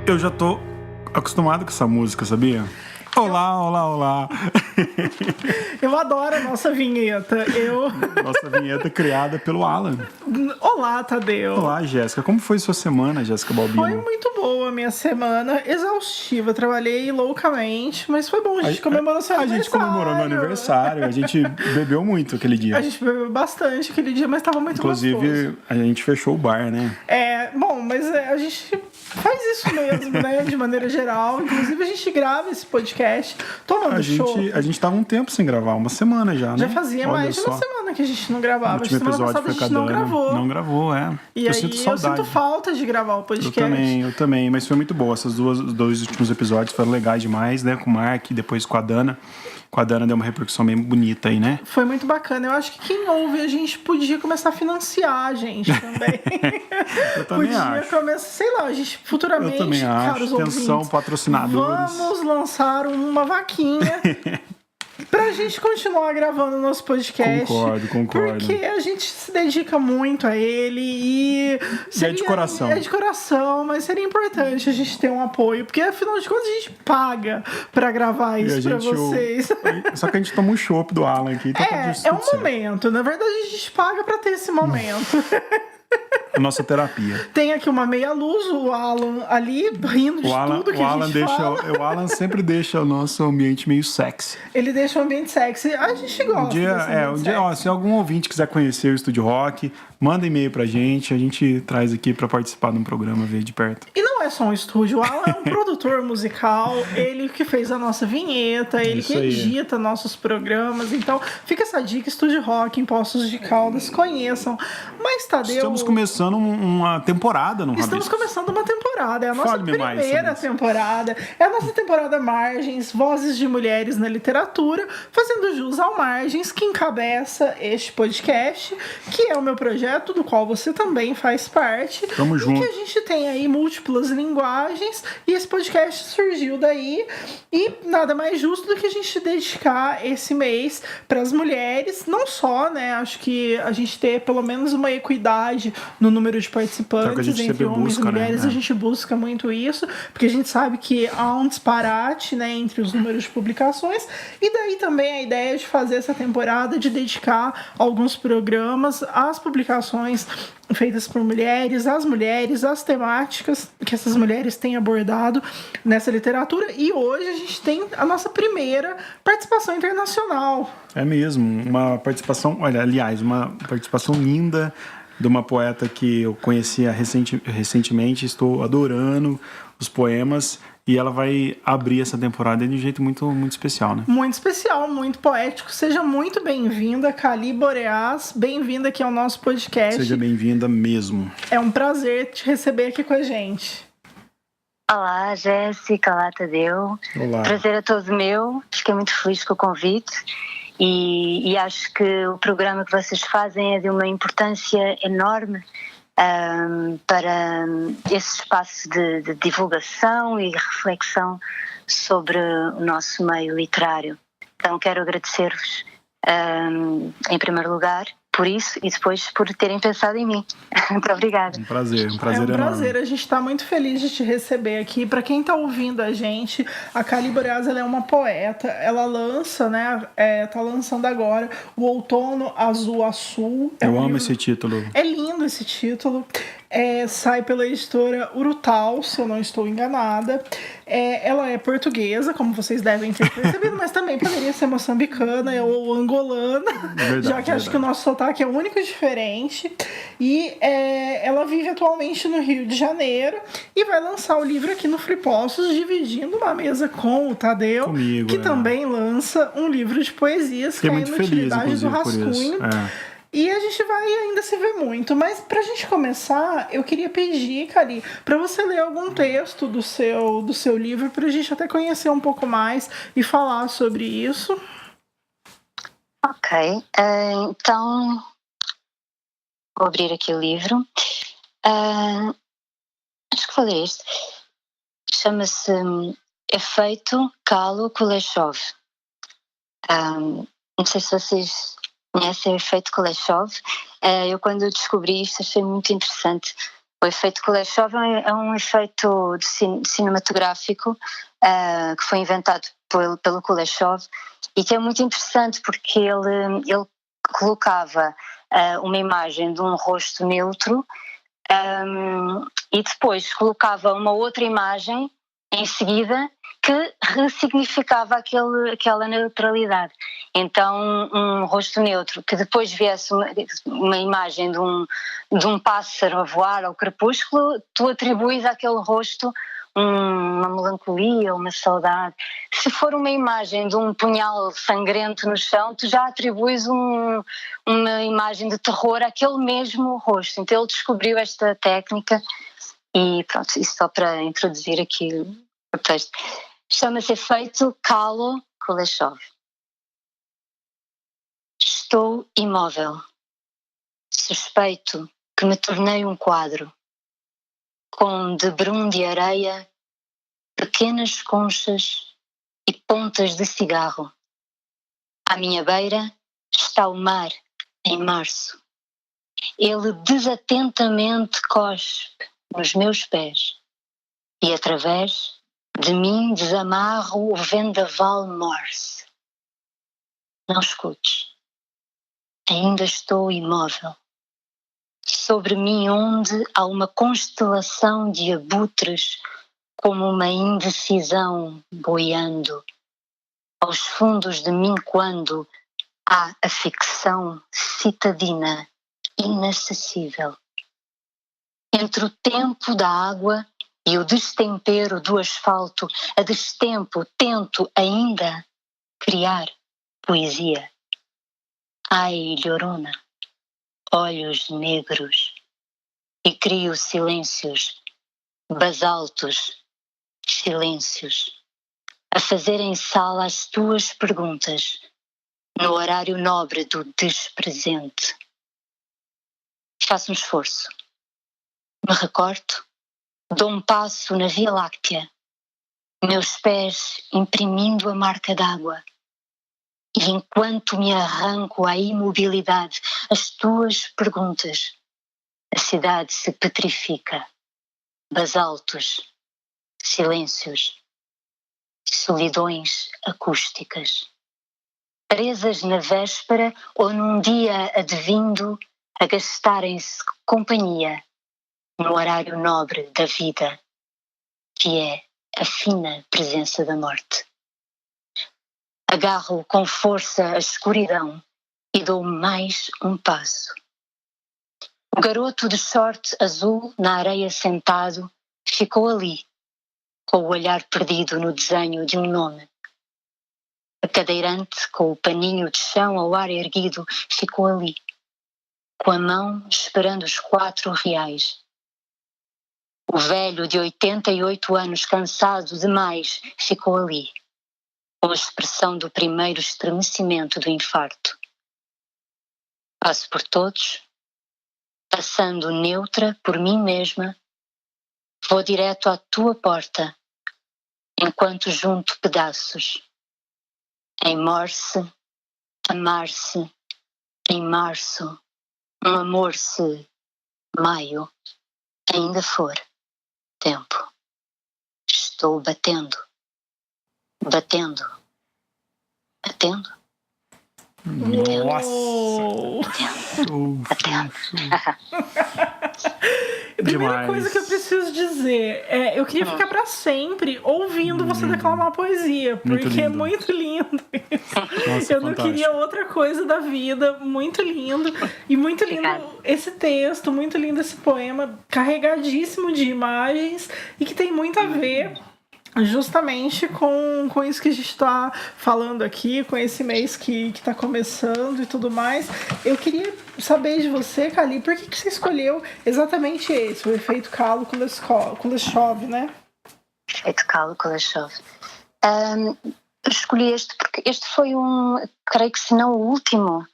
Eu já tô acostumado com essa música, sabia? Olá, olá, olá. Eu adoro a nossa vinheta. Nossa vinheta criada pelo Alan. Olá, Tadeu. Olá, Jéssica. Como foi sua semana, Jéssica Balbino? Foi muito boa a minha semana, exaustiva. Trabalhei loucamente, mas foi bom. A gente comemorou seu aniversário. A gente comemorou meu aniversário. A gente bebeu muito aquele dia. A gente bebeu bastante aquele dia, mas tava muito gostoso. Inclusive, a gente fechou o bar, né? Bom, mas a gente faz isso mesmo, né? De maneira geral. Inclusive, a gente grava esse podcast tomando chopp. A gente tava um tempo sem gravar, uma semana já, né? Já fazia mais de uma semana que a gente não gravava. O último semana passada a gente não gravou. Não gravou, é. E eu aí sinto saudade. Eu sinto falta de gravar o podcast. Eu também, mas foi muito boa. Os dois últimos episódios foram legais demais, né? Com o Mark e depois com a Dana. Com a Dana deu uma repercussão bem bonita aí, né? Foi muito bacana. Eu acho que quem ouve a gente podia começar a financiar a gente também. Eu também acho. Começar, sei lá, a gente futuramente, eu também acho. caros Atenção, ouvintes, patrocinadores. Vamos lançar uma vaquinha pra gente continuar gravando o nosso podcast. Concordo. Porque a gente se dedica muito a ele e é de coração. É de coração, mas seria importante a gente ter um apoio, porque afinal de contas a gente paga pra gravar isso pra vocês. Só que a gente toma um chopp do Alan aqui. Então é um momento. Na verdade, a gente paga pra ter esse momento. A nossa terapia. Tem aqui uma meia luz, o Alan ali rindo de tudo que a gente fala. O Alan sempre deixa o nosso ambiente meio sexy. Ele deixa o ambiente sexy. A gente gosta. Se algum ouvinte quiser conhecer o Estúdio Rock, manda e-mail pra gente. A gente traz aqui pra participar de um programa, ver de perto. E não é só um estúdio. O Alan é um produtor musical. Ele que fez a nossa vinheta. Ele que edita nossos programas. Então, fica essa dica. Estúdio Rock em Poços de Caldas. Conheçam. Mas, Tadeu... Estamos começando uma temporada no Rabiscos. Estamos começando uma temporada. É a nossa Fale-me primeira temporada. É a nossa temporada Margens, Vozes de Mulheres na Literatura, fazendo jus ao Margens, que encabeça este podcast, que é o meu projeto, do qual você também faz parte. Tamo junto. Que a gente tem aí múltiplas linguagens, e esse podcast surgiu daí. E nada mais justo do que a gente dedicar esse mês para as mulheres, não só, né? Acho que a gente ter pelo menos uma equidade no número de participantes entre homens e mulheres, a gente busca muito isso, porque a gente sabe que há um disparate, né, entre os números de publicações, e daí também a ideia de fazer essa temporada, de dedicar alguns programas às publicações feitas por mulheres, as temáticas que essas mulheres têm abordado nessa literatura, e hoje a gente tem a nossa primeira participação internacional. É mesmo, uma participação linda de uma poeta que eu conhecia recentemente, estou adorando os poemas, e ela vai abrir essa temporada de um jeito muito, muito especial, né? Muito especial, muito poético. Seja muito bem-vinda, Cali Boreas. Bem-vinda aqui ao nosso podcast. Seja bem-vinda mesmo. É um prazer te receber aqui com a gente. Olá, Jéssica. Olá, Tadeu. Olá. Prazer é todo meu. Fiquei muito feliz com o convite. E acho que o programa que vocês fazem é de uma importância enorme para esse espaço de divulgação e reflexão sobre o nosso meio literário. Então quero agradecer-vos em primeiro lugar por isso e depois por terem pensado em mim. Muito obrigada. Um prazer é um enorme. Prazer, a gente está muito feliz de te receber aqui. Para quem está ouvindo a gente, a Cali Boreas, ela é uma poeta, ela lança, né, tá lançando agora o Outono Azul a Sul. Eu amo esse título. É lindo esse título. Sai pela editora Urutau, se eu não estou enganada. Ela é portuguesa, como vocês devem ter percebido, mas também poderia ser moçambicana ou angolana, já que acho que o nosso sotaque é o único diferente. E ela vive atualmente no Rio de Janeiro e vai lançar o livro aqui no Free Poços, dividindo uma mesa com o Tadeu, comigo, que também lança um livro de poesias, que é a Inutilidade do Rascunho. E a gente vai ainda se ver muito. Mas pra gente começar, eu queria pedir, Cari, pra você ler algum texto do seu livro, pra gente até conhecer um pouco mais e falar sobre isso. Ok, então vou abrir aqui o livro. Acho que falei este. Chama-se Efeito Calo Kuleshov. Não sei se vocês conhecem o efeito Kuleshov. Eu, quando descobri isto, achei muito interessante, O efeito Kuleshov é um efeito cinematográfico que foi inventado pelo Kuleshov e que é muito interessante porque ele colocava uma imagem de um rosto neutro e depois colocava uma outra imagem em seguida que ressignificava aquela neutralidade. Então, um rosto neutro, que depois viesse uma imagem de um pássaro a voar ao crepúsculo, tu atribuis àquele rosto uma melancolia, uma saudade. Se for uma imagem de um punhal sangrento no chão, tu já atribuis uma imagem de terror àquele mesmo rosto. Então ele descobriu esta técnica e pronto, isso só para introduzir aqui o texto. Chama-se efeito Kalo-Kuleshov. Estou imóvel. Suspeito que me tornei um quadro, com debrum de areia, pequenas conchas e pontas de cigarro. À minha beira está o mar, em março. Ele desatentamente cospe nos meus pés e através de mim desamarro o vendaval Morse. Não escutes. Ainda estou imóvel. Sobre mim onde há uma constelação de abutres como uma indecisão boiando. Aos fundos de mim quando há a ficção citadina inacessível. Entre o tempo da água e o destempero do asfalto, a destempo tento ainda criar poesia. Ai, Llorona, olhos negros, e crio silêncios, basaltos, silêncios, a fazerem sala as tuas perguntas, no horário nobre do despresente. Faço um esforço, me recorto, dou um passo na Via Láctea, meus pés imprimindo a marca d'água, e enquanto me arranco à imobilidade, as tuas perguntas, a cidade se petrifica, basaltos, silêncios, solidões acústicas, presas na véspera ou num dia advindo a gastarem-se companhia no horário nobre da vida, que é a fina presença da morte. Agarro com força a escuridão e dou mais um passo. O garoto de short azul na areia sentado ficou ali, com o olhar perdido no desenho de um nome. A cadeirante, com o paninho de chão ao ar erguido, ficou ali, com a mão esperando os 4 reais. O velho de 88 anos, cansado demais, ficou ali, com a expressão do primeiro estremecimento do infarto. Passo por todos, passando neutra por mim mesma, vou direto à tua porta, enquanto junto pedaços. Em Morse, amar-se, em março, um amor-se, maio, ainda for tempo. Estou batendo, batendo, batendo. Nossa! A primeira coisa que eu preciso dizer é eu queria ficar pra sempre ouvindo você declamar poesia, porque é muito lindo isso. Nossa, eu não queria outra coisa da vida. Muito lindo. E muito lindo esse texto, muito lindo esse poema, carregadíssimo de imagens e que tem muito a ver justamente com isso que a gente está falando aqui, com esse mês que está começando e tudo mais. Eu queria saber de você, Kali, por que você escolheu exatamente esse, o efeito Kuleshov, né? Efeito Kalo-Kuleshov. Eu escolhi este porque este foi creio que se não o último,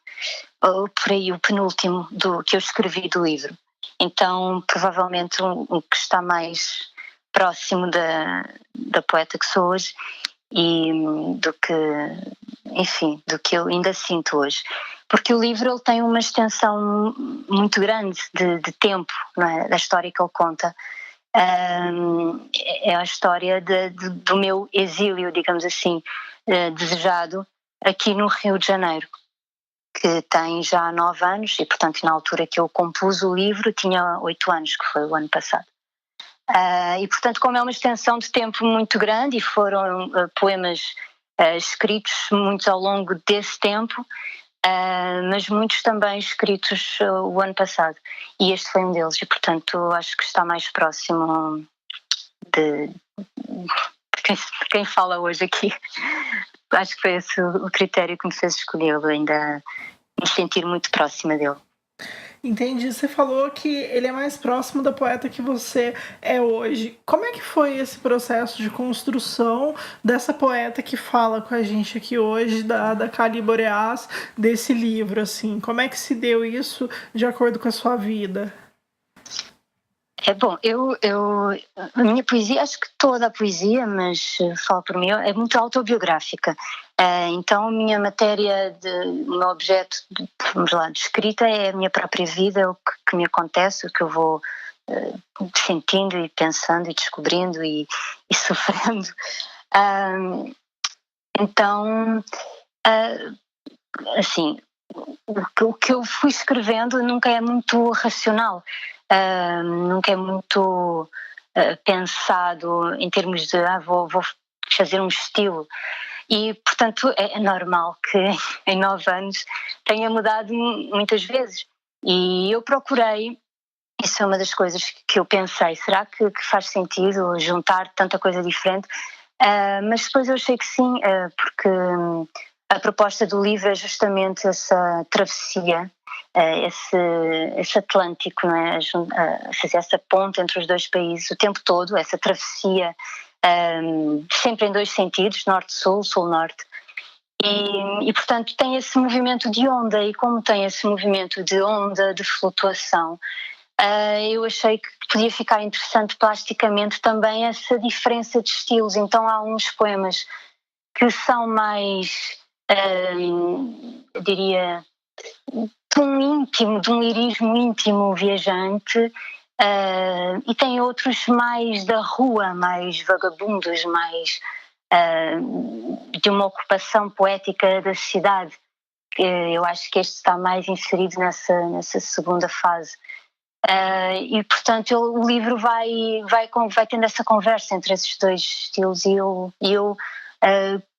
ou por aí o penúltimo que eu escrevi do livro. Então, provavelmente o que está mais próximo da poeta que sou hoje e do que eu ainda sinto hoje. porque o livro ele tem uma extensão muito grande de tempo, não é? Da história que ele conta. É a história do meu exílio, digamos assim, desejado aqui no Rio de Janeiro, que tem já 9 anos e, portanto, na altura que eu compus o livro tinha 8 anos, que foi o ano passado. E, portanto, como é uma extensão de tempo muito grande e foram poemas escritos muitos ao longo desse tempo, mas muitos também escritos o ano passado, e este foi um deles, e portanto acho que está mais próximo de quem fala hoje aqui. Acho que foi esse o critério que me fez escolhê-lo, ainda me sentir muito próxima dele. Entendi. Você falou que ele é mais próximo da poeta que você é hoje. Como é que foi esse processo de construção dessa poeta que fala com a gente aqui hoje, da Kali Boreas, desse livro, assim? Como é que se deu isso de acordo com a sua vida? Bom, a minha poesia, acho que toda a poesia, mas falo por mim, é muito autobiográfica. Então a minha matéria, o meu objeto vamos lá, de escrita é a minha própria vida, o que me acontece, o que eu vou sentindo e pensando e descobrindo e sofrendo. Então, assim, o que eu fui escrevendo nunca é muito racional. Nunca é muito pensado em termos de vou fazer um estilo, e portanto é normal que em 9 anos tenha mudado muitas vezes, e eu procurei, isso é uma das coisas que eu pensei, será que faz sentido juntar tanta coisa diferente, mas depois eu achei que sim, porque a proposta do livro é justamente essa travessia, esse Atlântico, não é? Fazer essa ponte entre os dois países o tempo todo, essa travessia, sempre em 2 sentidos, norte-sul, sul-norte, e portanto tem esse movimento de onda, e como tem esse movimento de onda, de flutuação, eu achei que podia ficar interessante plasticamente também essa diferença de estilos. Então há uns poemas que são mais, eu diria, de um lirismo íntimo, viajante, e tem outros mais da rua, mais vagabundos, mais de uma ocupação poética da cidade. Eu acho que este está mais inserido nessa segunda fase. E portanto o livro vai tendo essa conversa entre esses 2 estilos, e eu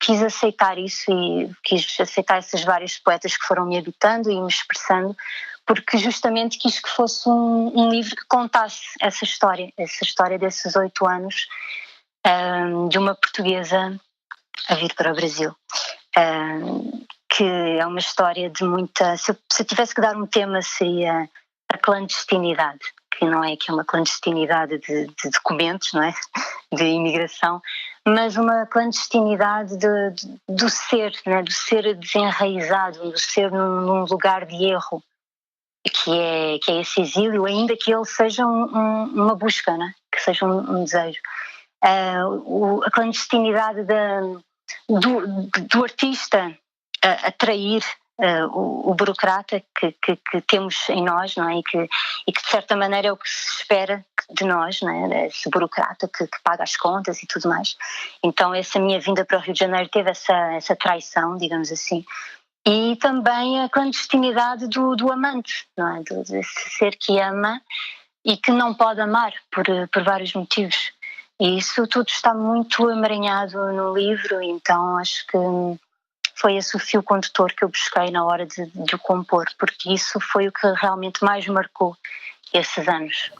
quis aceitar isso, e quis aceitar essas várias poetas que foram me habitando e me expressando, porque justamente quis que fosse um livro que contasse essa história desses 8 anos, de uma portuguesa a vir para o Brasil, que é uma história de muita... Se eu tivesse que dar um tema, seria a clandestinidade, que não é uma clandestinidade de documentos, não é? De imigração, mas uma clandestinidade do ser, né? Do ser desenraizado, do ser num lugar de erro, que é esse exílio, ainda que ele seja uma busca, né? Que seja um desejo. A clandestinidade do artista atrair o burocrata que temos em nós, não é? E que de certa maneira é o que se espera de nós, não é? Esse burocrata que paga as contas e tudo mais. Então essa minha vinda para o Rio de Janeiro teve essa traição, digamos assim, e também a clandestinidade do amante, não é? Desse ser que ama e que não pode amar por vários motivos, e isso tudo está muito emaranhado no livro. Então acho que foi esse o fio condutor que eu busquei na hora de o compor, porque isso foi o que realmente mais marcou esses anos.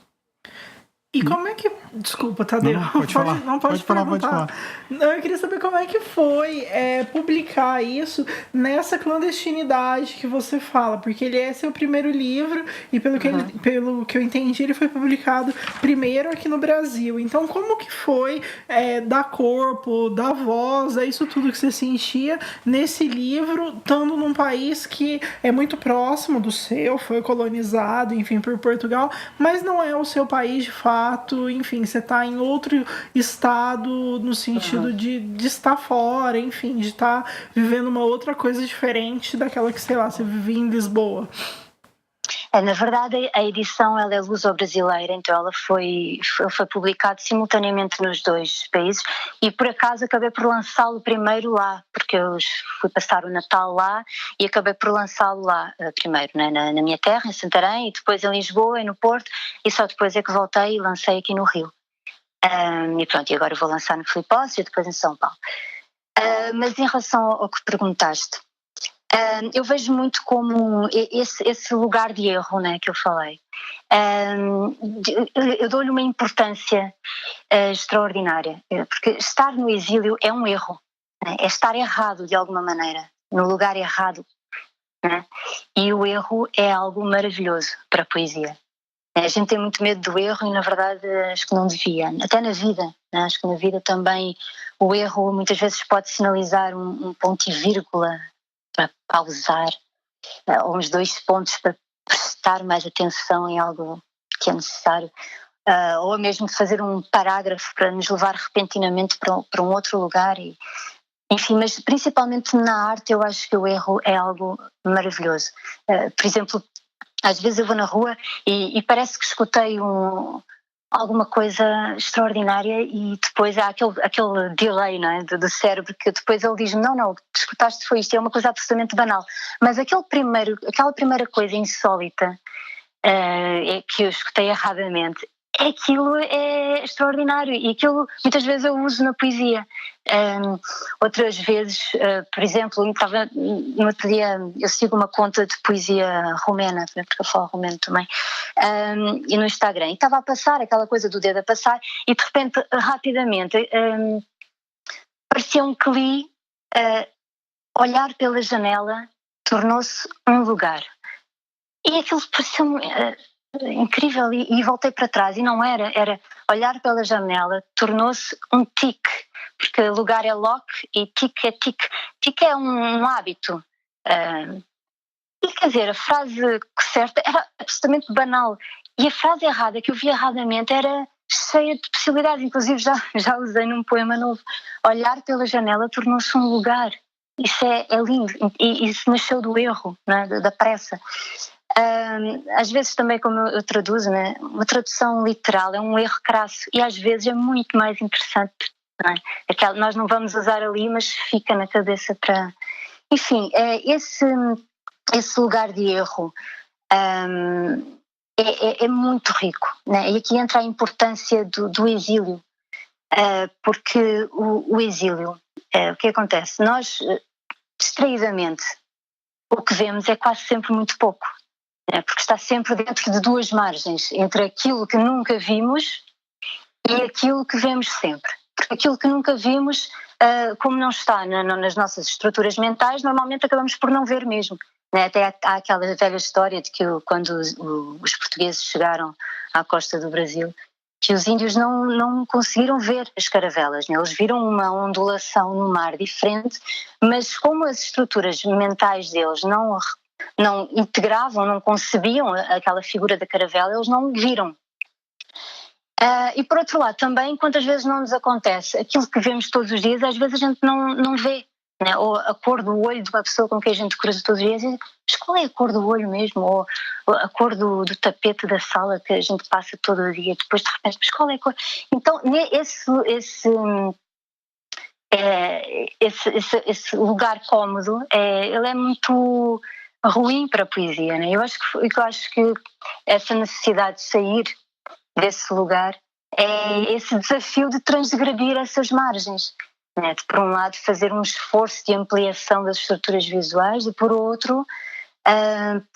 E como é que... Desculpa, Tadeu. Não, pode falar. Não pode perguntar. Não, eu queria saber como é que foi publicar isso nessa clandestinidade que você fala, porque ele é seu primeiro livro e pelo que eu entendi, ele foi publicado primeiro aqui no Brasil. Então, como que foi dar corpo, dar voz a isso tudo que você sentia nesse livro, estando num país que é muito próximo do seu, foi colonizado, enfim, por Portugal, mas não é o seu país de fato, fato, enfim, você tá em outro estado no sentido de estar fora, enfim, de estar vivendo uma outra coisa diferente daquela que, sei lá, você vivia em Lisboa. Na verdade, a edição ela é luso-brasileira, então ela foi publicada simultaneamente nos dois países e por acaso acabei por lançá-lo primeiro lá, porque eu fui passar o Natal lá e acabei por lançá-lo lá primeiro, né, na minha terra, em Santarém, e depois em Lisboa e no Porto, e só depois é que voltei e lancei aqui no Rio. E pronto, e agora vou lançar no Filipócio e depois em São Paulo. Mas em relação ao que perguntaste, eu vejo muito como esse lugar de erro, né, que eu falei. Eu dou-lhe uma importância extraordinária, porque estar no exílio é um erro, né? É estar errado de alguma maneira, no lugar errado, né? E o erro é algo maravilhoso para a poesia. A gente tem muito medo do erro e na verdade acho que não devia, até na vida, né? Acho que na vida também o erro muitas vezes pode sinalizar um ponto e vírgula para pausar, ou uns 2 pontos para prestar mais atenção em algo que é necessário, ou mesmo fazer um parágrafo para nos levar repentinamente para um outro lugar. Enfim, mas principalmente na arte eu acho que o erro é algo maravilhoso. Por exemplo, às vezes eu vou na rua e parece que escutei alguma coisa extraordinária e depois há aquele delay, não é, do cérebro, que depois ele diz-me, não, o que escutaste foi isto, é uma coisa absolutamente banal. Mas aquela primeira coisa insólita que eu escutei erradamente, aquilo é extraordinário e aquilo muitas vezes eu uso na poesia. Outras vezes, por exemplo, no outro dia eu sigo uma conta de poesia romena, porque eu falo romeno também, e no Instagram, e estava a passar aquela coisa do dedo a passar e de repente, rapidamente, parecia-me que li olhar pela janela tornou-se um lugar. E aquilo pareceu-me incrível e voltei para trás e não era olhar pela janela tornou-se um tique, porque lugar é lock e tique é tique. Tique é um hábito. E quer dizer, a frase certa era absolutamente banal e a frase errada que eu vi erradamente era cheia de possibilidades, inclusive já usei num poema novo. Olhar pela janela tornou-se um lugar. Isso é lindo e isso nasceu do erro, né, da pressa. Às vezes também, como eu traduzo, né, uma tradução literal é um erro crasso e às vezes é muito mais interessante, não é? Nós não vamos usar ali, mas fica na cabeça para... Enfim, esse lugar de erro é muito rico, né? E aqui entra a importância do exílio, porque o exílio, o que acontece? Nós, distraidamente, o que vemos é quase sempre muito pouco. Porque está sempre dentro de 2 margens, entre aquilo que nunca vimos e aquilo que vemos sempre. Porque aquilo que nunca vimos, como não está nas nossas estruturas mentais, normalmente acabamos por não ver mesmo. Até há aquela velha história de que quando os portugueses chegaram à costa do Brasil, que os índios não conseguiram ver as caravelas, né? Eles viram uma ondulação no mar diferente, mas como as estruturas mentais deles não integravam, não concebiam aquela figura da caravela, eles não viram. E por outro lado também, quantas vezes não nos acontece aquilo que vemos todos os dias, às vezes a gente não vê, né? Ou a cor do olho de uma pessoa com quem a gente cruza todos os dias, mas qual é a cor do olho mesmo? Ou a cor do tapete da sala que a gente passa todo o dia, depois de repente, mas qual é a cor? Então esse lugar cómodo, ele é muito ruim para a poesia, né? Eu acho que essa necessidade de sair desse lugar é esse desafio de transgredir essas margens, né? De, por um lado, fazer um esforço de ampliação das estruturas visuais e, por outro,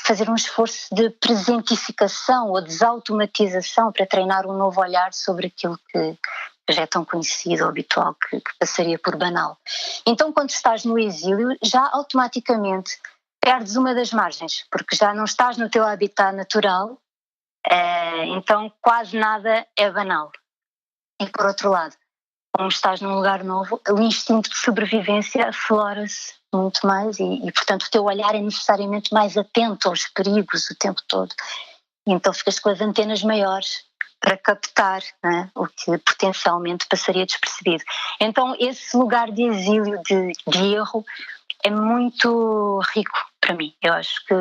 fazer um esforço de presentificação ou desautomatização para treinar um novo olhar sobre aquilo que já é tão conhecido ou habitual que passaria por banal. Então, quando estás no exílio, já automaticamente perdes uma das margens, porque já não estás no teu habitat natural, então quase nada é banal. E por outro lado, como estás num lugar novo, o instinto de sobrevivência aflora-se muito mais e portanto o teu olhar é necessariamente mais atento aos perigos o tempo todo. E então ficas com as antenas maiores para captar, né, o que potencialmente passaria despercebido. Então esse lugar de exílio, de erro, é muito rico para mim. Eu acho que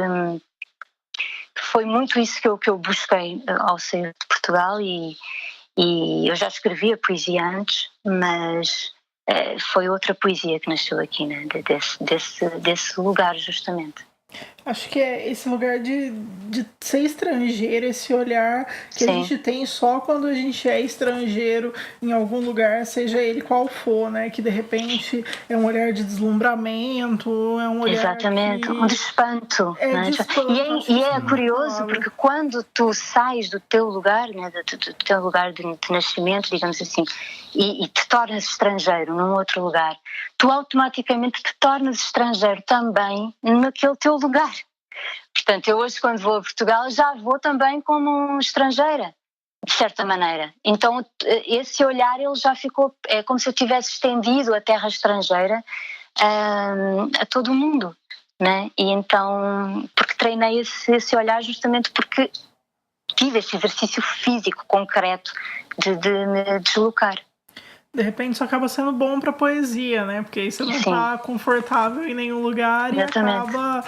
foi muito isso que eu busquei ao sair de Portugal, e eu já escrevia poesia antes, mas foi outra poesia que nasceu aqui, né? desse lugar, justamente. Acho que é esse lugar de ser estrangeiro, esse olhar que Sim. a gente tem só quando a gente é estrangeiro em algum lugar, seja ele qual for, né? Que de repente é um olhar de deslumbramento, é um olhar Exatamente, um de espanto. Né? de espanto. E é curioso porque quando tu sais do teu lugar, né, do teu lugar de nascimento, digamos assim, e te tornas estrangeiro num outro lugar, tu automaticamente te tornas estrangeiro também naquele teu lugar. Portanto, eu hoje quando vou a Portugal já vou também como estrangeira, de certa maneira. Então esse olhar ele já ficou, é como se eu tivesse estendido a terra estrangeira a todo o mundo, né? E então, porque treinei esse olhar justamente porque tive esse exercício físico concreto de me deslocar. De repente isso acaba sendo bom pra poesia, né? Porque aí você não tá confortável em nenhum lugar. Exatamente. E acaba,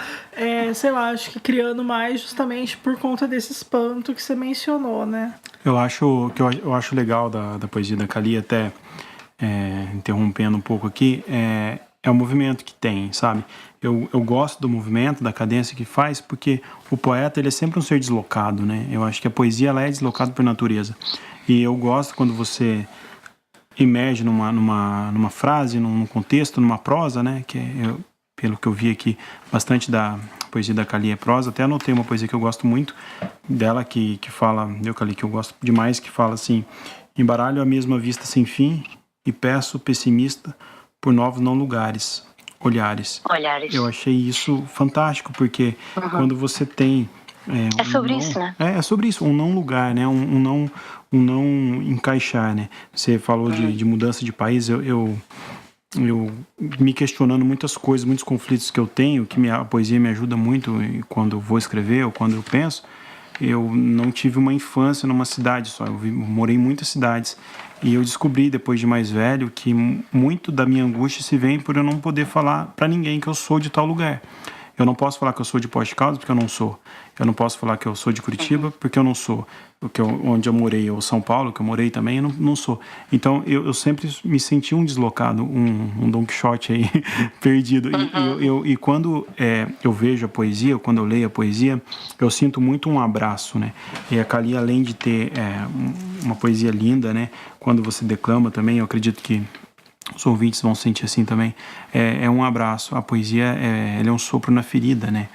sei lá, acho que criando mais justamente por conta desse espanto que você mencionou, né? Eu acho legal da poesia da Kali, até interrompendo um pouco aqui, é o movimento que tem, sabe? Eu gosto do movimento, da cadência que faz, porque o poeta ele é sempre um ser deslocado, né? Eu acho que a poesia ela é deslocada por natureza. E eu gosto quando você emerge numa frase, num contexto, numa prosa, né? Pelo que eu vi aqui, bastante da poesia da Kali é prosa. Até anotei uma poesia que eu gosto muito dela, que fala, Kali, que eu gosto demais, que fala assim: embaralho a mesma vista sem fim e peço pessimista por novos não lugares, olhares. Eu achei isso fantástico, porque quando você tem... é sobre isso, né? É sobre isso, um não lugar, né? Um não encaixar, né? Você falou de mudança de país, eu me questionando muitas coisas, muitos conflitos que eu tenho, que a poesia me ajuda muito quando eu vou escrever ou quando eu penso. Eu não tive uma infância numa cidade só, eu morei em muitas cidades, e eu descobri depois de mais velho que muito da minha angústia se vem por eu não poder falar para ninguém que eu sou de tal lugar. Eu não posso falar que eu sou de Poços de Caldas porque eu não sou. Eu não posso falar que eu sou de Curitiba porque eu não sou. Onde eu morei, ou São Paulo, que eu morei também, eu não sou. Então, eu sempre me senti um deslocado, um Don Quixote aí, perdido. E quando eu vejo a poesia, ou quando eu leio a poesia, eu sinto muito um abraço, né? E a Kali, além de ter uma poesia linda, né? Quando você declama também, eu acredito que os ouvintes vão sentir assim também, é um abraço. A poesia ela é um sopro na ferida, né?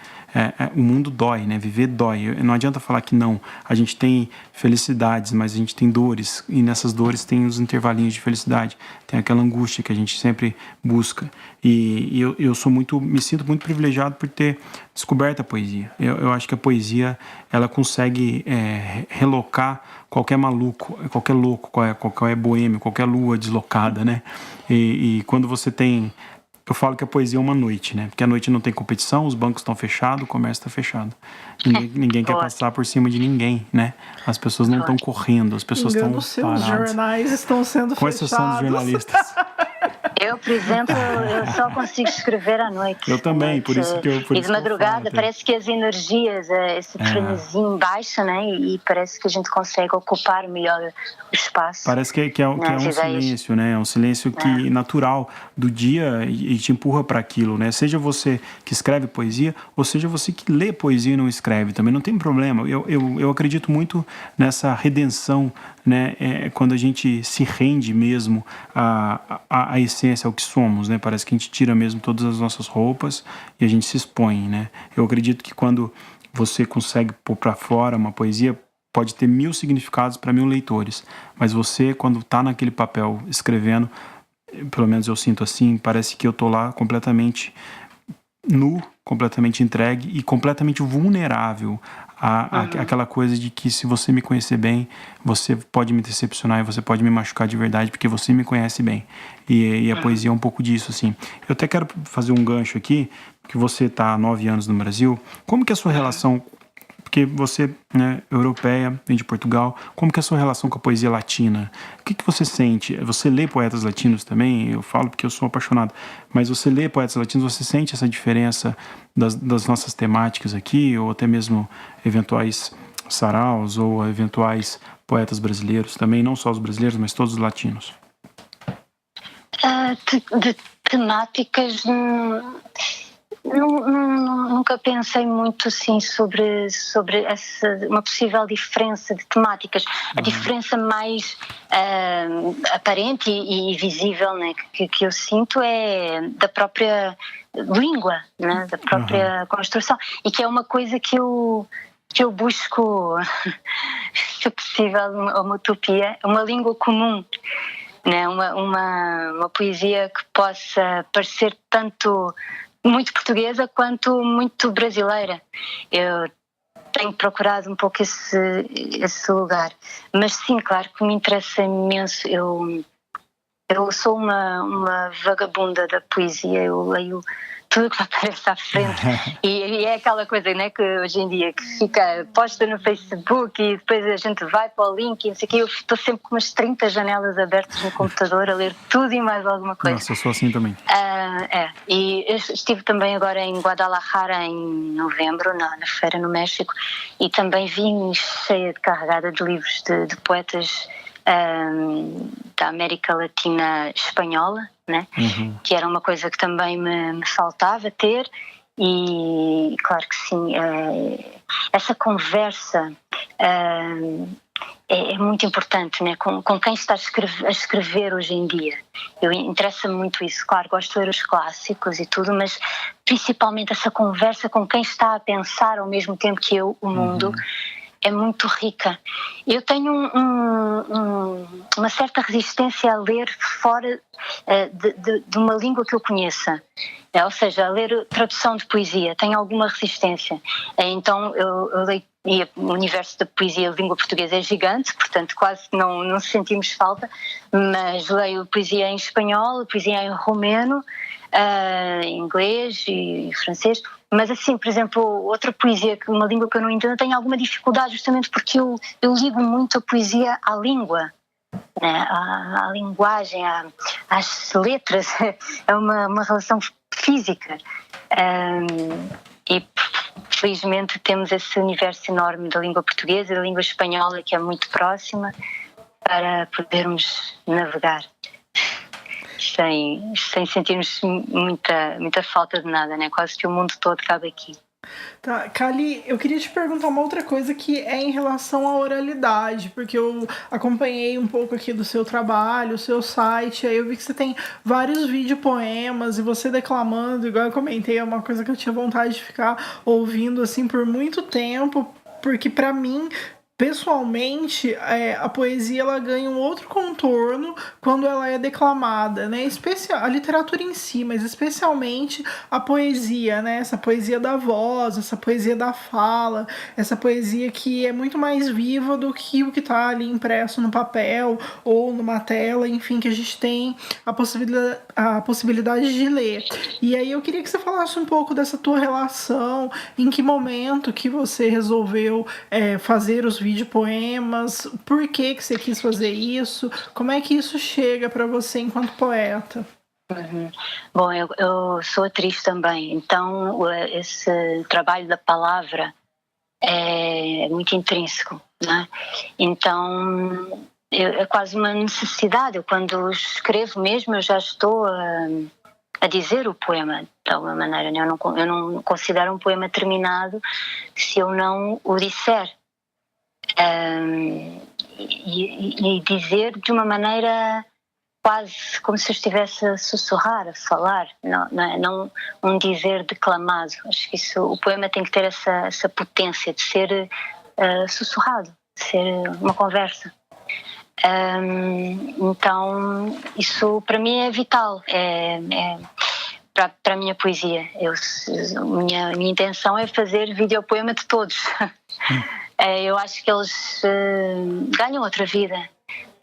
O mundo dói, né? Viver dói. Não adianta falar que não. A gente tem felicidades, mas a gente tem dores, e nessas dores tem os intervalinhos de felicidade, tem aquela angústia que a gente sempre busca. E eu me sinto muito privilegiado por ter descoberto a poesia. Eu acho que a poesia ela consegue relocar qualquer maluco, qualquer louco, qualquer boêmio, qualquer lua deslocada, né? E quando você tem... Eu falo que a poesia é uma noite, né? Porque a noite não tem competição, os bancos estão fechados, o comércio está fechado. Ninguém quer passar por cima de ninguém, né? As pessoas não estão correndo, as pessoas estão paradas. Os jornais estão sendo fechados. Com exceção dos jornalistas. Eu, por exemplo, eu só consigo escrever à noite. Eu também, por isso que eu... E de madrugada parece que as energias, esse frenesim baixa, né? E parece que a gente consegue ocupar melhor o espaço. Parece que é um silêncio, né? É um silêncio natural do dia e te empurra para aquilo, né? Seja você que escreve poesia, ou seja você que lê poesia e não escreve, também não tem problema. Eu acredito muito nessa redenção, né? Quando a gente se rende mesmo à essência, ao que somos, né? Parece que a gente tira mesmo todas as nossas roupas e a gente se expõe, né? Eu acredito que quando você consegue pôr para fora uma poesia, pode ter 1000 significados para 1000 leitores, mas você, quando está naquele papel escrevendo, pelo menos eu sinto assim, parece que eu tô lá completamente nu, completamente entregue e completamente vulnerável àquela coisa de que se você me conhecer bem, você pode me decepcionar e você pode me machucar de verdade porque você me conhece bem. E a poesia é um pouco disso, assim. Eu até quero fazer um gancho aqui, que você está há 9 anos no Brasil. Como que é a sua relação, porque você, né, europeia, vem de Portugal, como que é a sua relação com a poesia latina? O que você sente? Você lê poetas latinos também? Eu falo porque eu sou apaixonado, mas você lê poetas latinos, você sente essa diferença das nossas temáticas aqui, ou até mesmo eventuais saraus ou eventuais poetas brasileiros também, não só os brasileiros, mas todos os latinos? De temáticas, nunca pensei muito assim sobre uma possível diferença de temáticas. A diferença mais aparente e visível, né, que eu sinto é da própria língua, né, da própria construção, e que é uma coisa que eu busco, se possível, uma utopia, uma língua comum, né? Uma poesia que possa parecer tanto muito portuguesa quanto muito brasileira. Eu tenho procurado um pouco esse lugar, mas sim, claro que me interessa imenso. Eu sou uma vagabunda da poesia, eu leio tudo que aparece à frente e é aquela coisa, né, que hoje em dia que fica posta no Facebook e depois a gente vai para o link e não sei o quê. Eu estou sempre com umas 30 janelas abertas no computador a ler tudo e mais alguma coisa. Nossa, eu sou assim também. E eu estive também agora em Guadalajara em novembro, na feira no México, e também vim cheia de carregada de livros de poetas da América Latina espanhola, né? Que era uma coisa que também me faltava ter, e claro que sim, essa conversa é muito importante, né? Com quem está a escrever hoje em dia. Interessa-me muito isso. Claro, gosto de ler os clássicos e tudo, mas principalmente essa conversa com quem está a pensar ao mesmo tempo que eu o mundo. É muito rica. Eu tenho uma certa resistência a ler fora de uma língua que eu conheça. Ou seja, a ler tradução de poesia. Tenho alguma resistência. Então eu leio, e o universo da poesia, a língua portuguesa é gigante, portanto quase não sentimos falta, mas leio poesia em espanhol, poesia em romeno, inglês e francês. Mas assim, por exemplo, outra poesia, uma língua que eu não entendo, tenho alguma dificuldade justamente porque eu ligo muito a poesia à língua, né? À linguagem, às letras. É uma relação física. E felizmente temos esse universo enorme da língua portuguesa e da língua espanhola, que é muito próxima, para podermos navegar sem sentirmos muita falta de nada, né? Quase que o mundo todo cabe aqui. Tá, Kali, eu queria te perguntar uma outra coisa que é em relação à oralidade, porque eu acompanhei um pouco aqui do seu trabalho, o seu site, aí eu vi que você tem vários videopoemas e você declamando, igual eu comentei, é uma coisa que eu tinha vontade de ficar ouvindo assim por muito tempo, porque pra mim, pessoalmente, a poesia ela ganha um outro contorno quando ela é declamada, né? A literatura em si, mas especialmente a poesia, né? Essa poesia da voz, essa poesia da fala, essa poesia que é muito mais viva do que o que está ali impresso no papel ou numa tela, enfim, que a gente tem a possibilidade de ler. E aí eu queria que você falasse um pouco dessa tua relação, em que momento que você resolveu fazer os videopoemas, por que você quis fazer isso, como é que isso chega para você enquanto poeta? Bom, eu sou atriz também, então esse trabalho da palavra é muito intrínseco, né? Então é quase uma necessidade. Eu, quando escrevo mesmo, eu já estou a dizer o poema de alguma maneira, né? Eu não considero um poema terminado se eu não o disser. E dizer de uma maneira quase como se eu estivesse a sussurrar, a falar, não um dizer declamado. Acho que o poema tem que ter essa potência de ser sussurrado, de ser uma conversa. Então isso para mim é vital, para a minha poesia. Minha intenção é fazer videopoema de todos. Eu acho que eles ganham outra vida,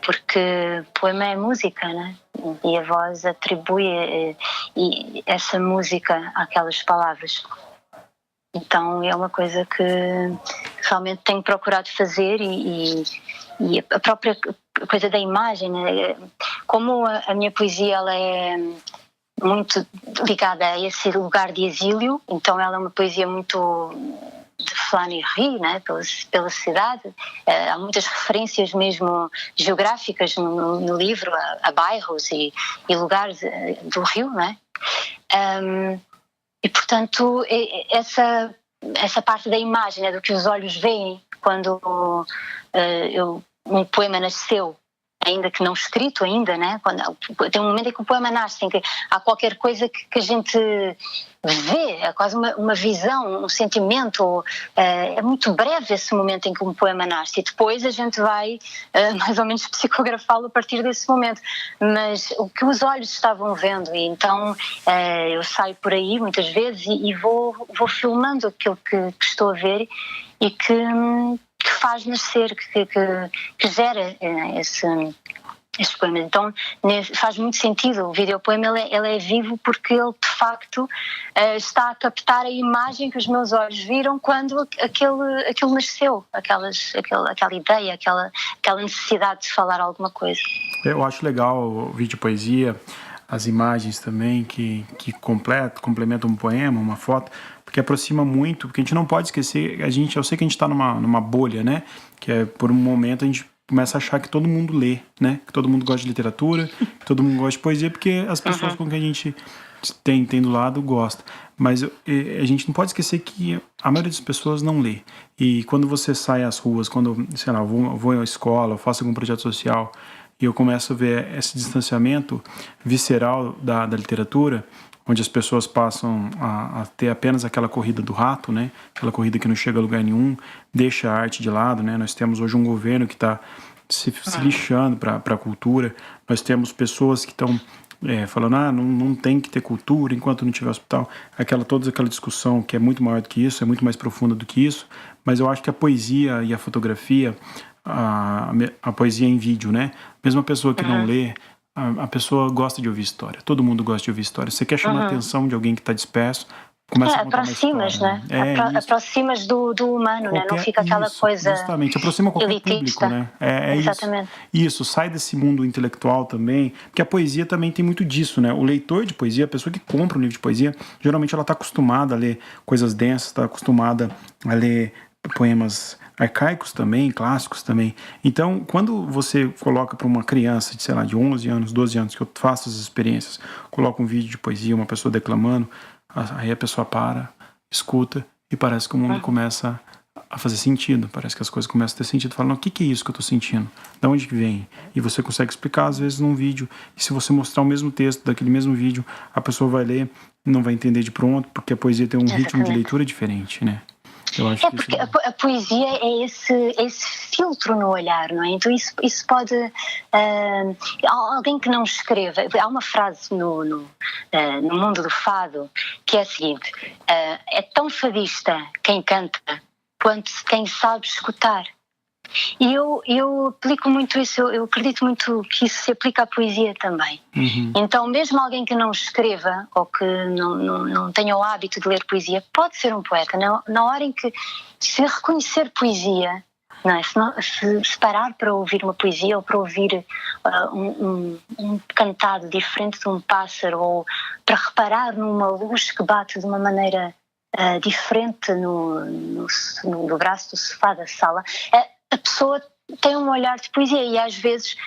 porque poema é música, né? E a voz atribui essa música àquelas palavras. Então é uma coisa que realmente tenho procurado fazer e a própria coisa da imagem, né? Como a minha poesia ela é muito ligada a esse lugar de exílio, então ela é uma poesia muito de flânerie, né, pela cidade. Há muitas referências mesmo geográficas no livro a bairros e lugares do Rio, né? E portanto essa parte da imagem, né, do que os olhos veem quando um poema nasceu, ainda que não escrito ainda, né? Tem um momento em que o poema nasce, em que há qualquer coisa que a gente vê, é quase uma visão, um sentimento. É muito breve esse momento em que um poema nasce e depois a gente vai mais ou menos psicografá-lo a partir desse momento. Mas o que os olhos estavam vendo, e então eu saio por aí muitas vezes e vou filmando aquilo que estou a ver e que faz nascer, que gera esses poemas. Então faz muito sentido. O videopoema ele é vivo porque ele de facto está a captar a imagem que os meus olhos viram quando aquilo nasceu, aquela ideia, aquela necessidade de falar alguma coisa. Eu acho legal o vídeo poesia, as imagens também que complementam um poema, uma foto, porque aproxima muito, porque a gente não pode esquecer, eu sei que a gente está numa bolha, né, que é por um momento a gente começa a achar que todo mundo lê, né, que todo mundo gosta de literatura, que todo mundo gosta de poesia, porque as pessoas com quem a gente tem do lado gosta, mas a gente não pode esquecer que a maioria das pessoas não lê, e quando você sai às ruas, quando, sei lá, eu vou à escola, eu faço algum projeto social, e eu começo a ver esse distanciamento visceral da literatura, onde as pessoas passam a ter apenas aquela corrida do rato, né? Aquela corrida que não chega a lugar nenhum, deixa a arte de lado, né? Nós temos hoje um governo que está se lixando para a cultura, nós temos pessoas que estão falando, não tem que ter cultura enquanto não tiver hospital, toda aquela discussão que é muito maior do que isso, é muito mais profunda do que isso, mas eu acho que a poesia e a fotografia, a poesia em vídeo, né? Mesmo a pessoa que não lê, a pessoa gosta de ouvir história. Todo mundo gosta de ouvir história. Você quer chamar a atenção de alguém que está disperso, começa a contar uma história. Aproximas, né? Aproximas do humano, né? Não fica aquela coisa justamente, aproxima qualquer elitista. público, né? Exatamente. Isso, sai desse mundo intelectual também, porque a poesia também tem muito disso, né? O leitor de poesia, a pessoa que compra um livro de poesia, geralmente ela está acostumada a ler coisas densas, está acostumada a ler poemas arcaicos também, clássicos também. Então, quando você coloca para uma criança de, sei lá, de 11 anos, 12 anos, que eu faço essas experiências, coloca um vídeo de poesia, uma pessoa declamando, aí a pessoa para, escuta e parece que o mundo começa a fazer sentido, parece que as coisas começam a ter sentido. Fala, o que é isso que eu estou sentindo? De onde que vem? E você consegue explicar, às vezes, num vídeo. E se você mostrar o mesmo texto daquele mesmo vídeo, a pessoa vai ler, não vai entender de pronto, porque a poesia tem um ritmo de leitura diferente, né? Porque a poesia é esse filtro no olhar, não é? Então isso pode... alguém que não escreva... Há uma frase no mundo do fado que é a seguinte: é tão fadista quem canta quanto quem sabe escutar. E eu aplico muito isso, eu acredito muito que isso se aplica à poesia também. Então, mesmo alguém que não escreva ou que não tenha o hábito de ler poesia, pode ser um poeta. Na hora em que se reconhecer poesia, não é? Se parar para ouvir uma poesia ou para ouvir um cantado diferente de um pássaro, ou para reparar numa luz que bate de uma maneira diferente no braço do sofá da sala, a pessoa tem um olhar de poesia e às vezes,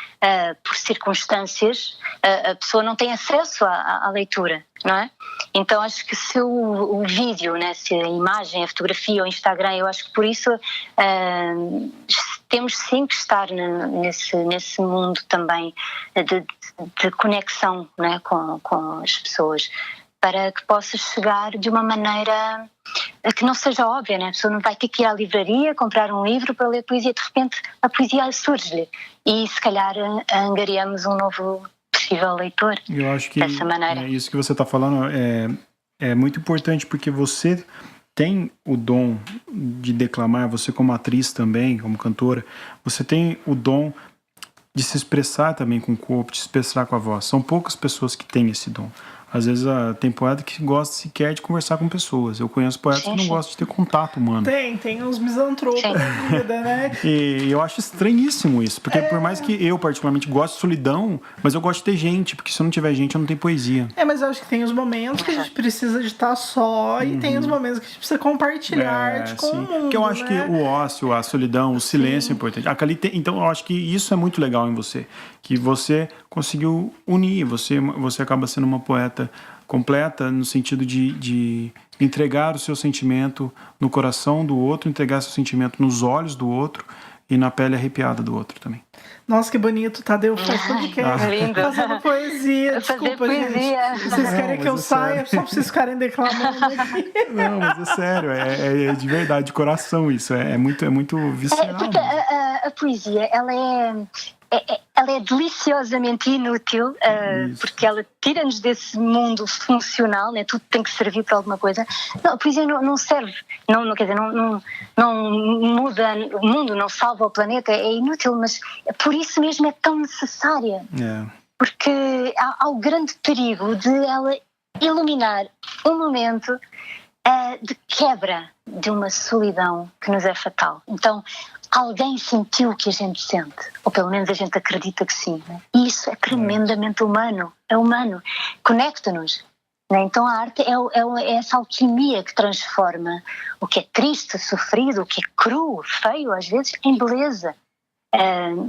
por circunstâncias, a pessoa não tem acesso à leitura, não é? Então acho que se o vídeo, né, se a imagem, a fotografia, o Instagram, eu acho que por isso temos sim que estar nesse mundo também de conexão, né, com as pessoas, para que possa chegar de uma maneira que não seja óbvia, né? A pessoa não vai ter que ir à livraria, comprar um livro para ler poesia, de repente a poesia surge-lhe e se calhar angariamos um novo possível leitor. Eu acho que dessa maneira. Isso que você está falando é muito importante, porque você tem o dom de declamar, você como atriz também, como cantora, você tem o dom de se expressar também com o corpo, de se expressar com a voz. São poucas pessoas que têm esse dom. Às vezes tem poeta que gosta sequer de conversar com pessoas. Eu conheço poetas que não gostam de ter contato humano. Tem uns misantropos da vida, né? E eu acho estranhíssimo isso, porque por mais que eu particularmente goste de solidão, mas eu gosto de ter gente, porque se eu não tiver gente eu não tenho poesia. Mas eu acho que tem os momentos que a gente precisa de estar só e tem os momentos que a gente precisa compartilhar arte com o mundo, porque eu acho que o ócio, a solidão, o silêncio é importante. Então eu acho que isso é muito legal em você, que você conseguiu unir, você acaba sendo uma poeta completa no sentido de entregar o seu sentimento no coração do outro, entregar seu sentimento nos olhos do outro e na pele arrepiada do outro também. Nossa, que bonito, Tadeu faz podcast. Lindo. Fazendo poesia. Desculpa, poesia. gente. Vocês querem que eu saia só pra vocês ficarem declamando aqui. Não, mas é sério, é de verdade, de coração isso. É muito visceral. Porque a poesia, ela é deliciosamente inútil, porque ela tira-nos desse mundo funcional, né? Tudo tem que servir para alguma coisa. Não, a poesia não serve, quer dizer, não muda o mundo, não salva o planeta, é inútil, mas por isso mesmo é tão necessária. Porque há o grande perigo de ela iluminar um momento de quebra de uma solidão que nos é fatal. Então, alguém sentiu o que a gente sente, ou pelo menos a gente acredita que sim, né? E isso é tremendamente humano, é humano, conecta-nos, né? Então a arte é essa alquimia que transforma o que é triste, sofrido, o que é cru, feio às vezes, em beleza.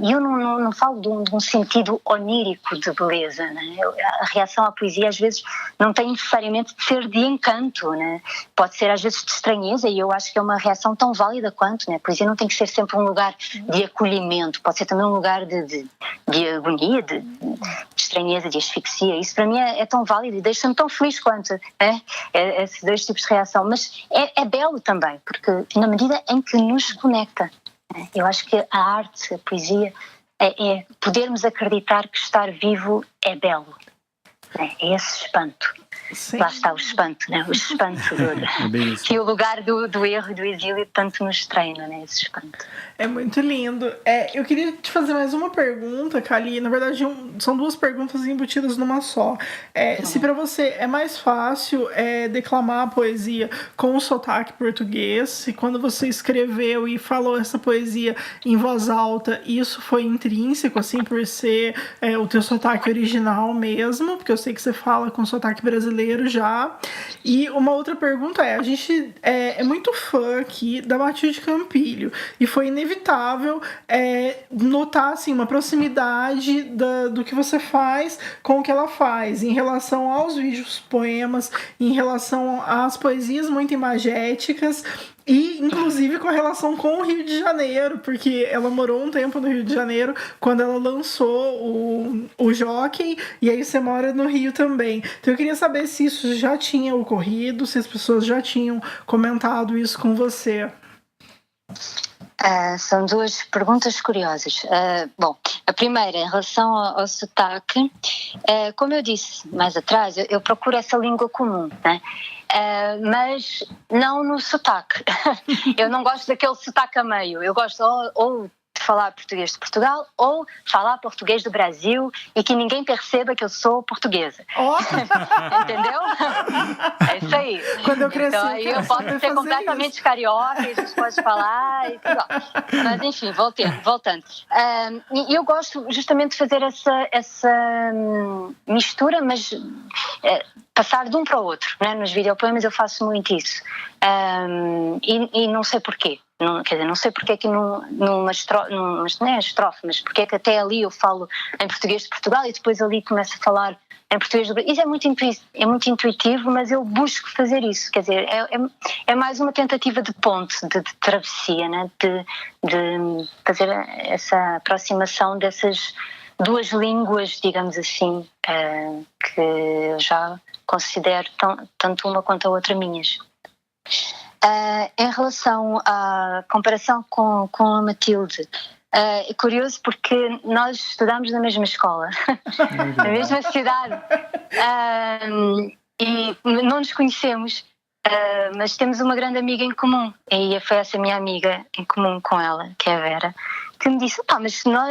E eu não falo de um sentido onírico de beleza, né? A reação à poesia às vezes não tem necessariamente de ser de encanto, né? Pode ser às vezes de estranheza, e eu acho que é uma reação tão válida quanto, né? A poesia não tem que ser sempre um lugar de acolhimento, pode ser também um lugar de agonia, de estranheza, de asfixia. Isso para mim é tão válido e deixa-me tão feliz quanto, né? Esses dois tipos de reação, mas é belo também, porque na medida em que nos conecta. Eu acho que a arte, a poesia, é podermos acreditar que estar vivo é belo. É esse espanto. Sim. Lá está o espanto, né? O espanto que o lugar do erro e do exílio tanto nos treina, né? Esse espanto. É muito lindo. Eu queria te fazer mais uma pergunta, Kali. Na verdade, são duas perguntas embutidas numa só. Se para você é mais fácil declamar a poesia com o sotaque português, se quando você escreveu e falou essa poesia em voz alta, isso foi intrínseco, assim, por ser o teu sotaque original mesmo, porque eu sei que você fala com sotaque brasileiro já. E uma outra pergunta a gente é muito fã aqui da Matilde Campilho, e foi inevitável notar assim, uma proximidade do que você faz com o que ela faz, em relação aos vídeos, poemas, em relação às poesias muito imagéticas, e, inclusive, com a relação com o Rio de Janeiro, porque ela morou um tempo no Rio de Janeiro quando ela lançou o Jockey, e aí você mora no Rio também. Então eu queria saber se isso já tinha ocorrido, se as pessoas já tinham comentado isso com você. São duas perguntas curiosas. Bom, a primeira, em relação ao sotaque, como eu disse mais atrás, eu procuro essa língua comum, né? Mas não no sotaque. Eu não gosto daquele sotaque a meio. Eu gosto ou de falar português de Portugal ou falar português do Brasil e que ninguém perceba que eu sou portuguesa. Entendeu? É isso aí. Quando eu cresci, então aí eu posso ser completamente isso. Carioca e a gente pode falar e tudo. Mas enfim, voltando. Eu gosto justamente de fazer essa mistura, mas passar de um para o outro, né? Nos videopoemas eu faço muito isso. E não sei porquê. Não sei porque é que numa estrofe, não é estrofe, mas porque é que até ali eu falo em português de Portugal e depois ali começo a falar em português do Brasil. Isso é muito intuitivo, mas eu busco fazer isso. Quer dizer, é mais uma tentativa de ponte, de travessia, né? de fazer essa aproximação dessas duas línguas, digamos assim, que eu já considero tanto uma quanto a outra minhas. Em relação à comparação com a Matilde, é curioso porque nós estudámos na mesma escola, na mesma cidade, e não nos conhecemos, mas temos uma grande amiga em comum, e foi essa minha amiga em comum com ela, que é a Vera, que me disse,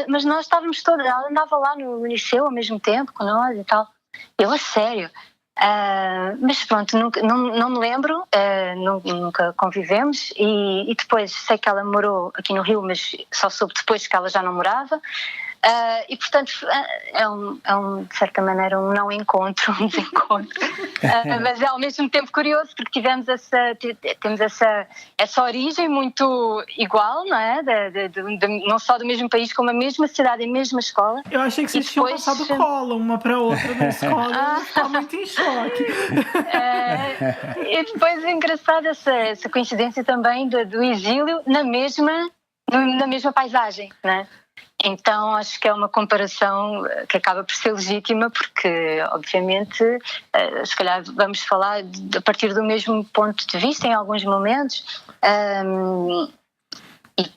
mas nós estávamos todas, ela andava lá no liceu ao mesmo tempo com nós e tal. Eu, a sério? Mas pronto, não me lembro, nunca convivemos, e depois sei que ela morou aqui no Rio, mas só soube depois que ela já não morava. E portanto de certa maneira um não encontro, um desencontro, mas é ao mesmo tempo curioso porque temos essa origem muito igual, não é? Não só do mesmo país, como a mesma cidade, a mesma escola. Eu achei que vocês tinham passado cola uma para outra na escola. Eu estava muito em choque. E depois é engraçado essa coincidência também do exílio na mesma paisagem, não é? Então acho que é uma comparação que acaba por ser legítima porque obviamente se calhar vamos falar a partir do mesmo ponto de vista em alguns momentos,